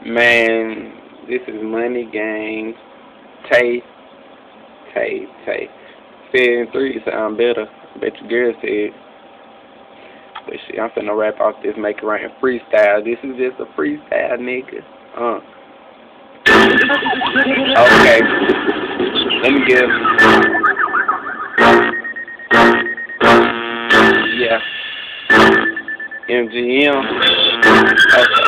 Man, this is Money Gang. Tay. Say it in three, sound better. I bet your girl said. But shit, I'm finna rap off this Make It Rain freestyle. This is just a freestyle, nigga. Okay. Let me give. Yeah. MGM. Okay.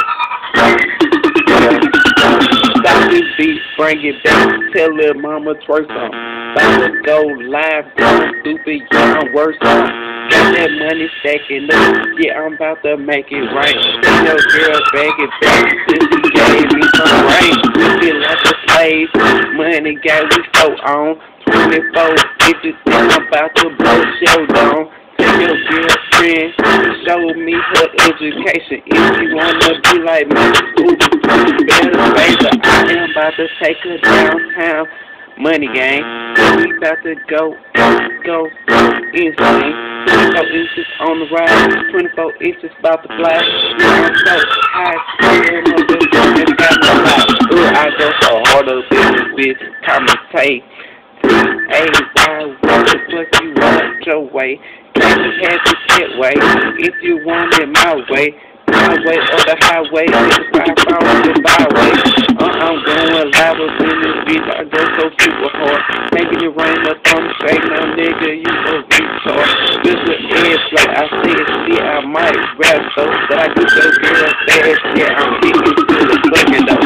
Stop this beat, bring it back. Tell little mama twerk some. About to go live, going stupid, yeah, I'm worse on. Got that money stacking up, yeah, I'm about to make it right. Tell your girl bag it back, since she gave me some rain. Feel like a slave, money got we so on. 24 bitches, I'm about to blow show down. Tell your girlfriend, show me her education. If she wanna be like me, ooh, better face her. I am about to take her downtown. Money Gang, we about to go insane. 24 inches on the ride, 24 inches about to fly. I'm so high, and got no lie. Ooh, I go so hard up in this bitch, commentate. Hey, why the fuck you want your way? Can't you have it that way? If you want it my way or the highway, if I found the byway. I'm going live up in this bitch, I go so super hard. Making it rain up on the face, now nigga, you a retard. This is edge, like I said, shit, I might rap so, but I get your girl fast, yeah, I'm getting to the fucking though.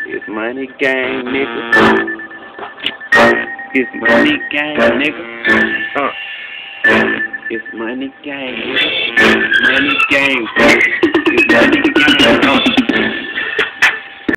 It's Money Gang, nigga. It's Money Gang, nigga. It's Money Gang, nigga. Money Gang.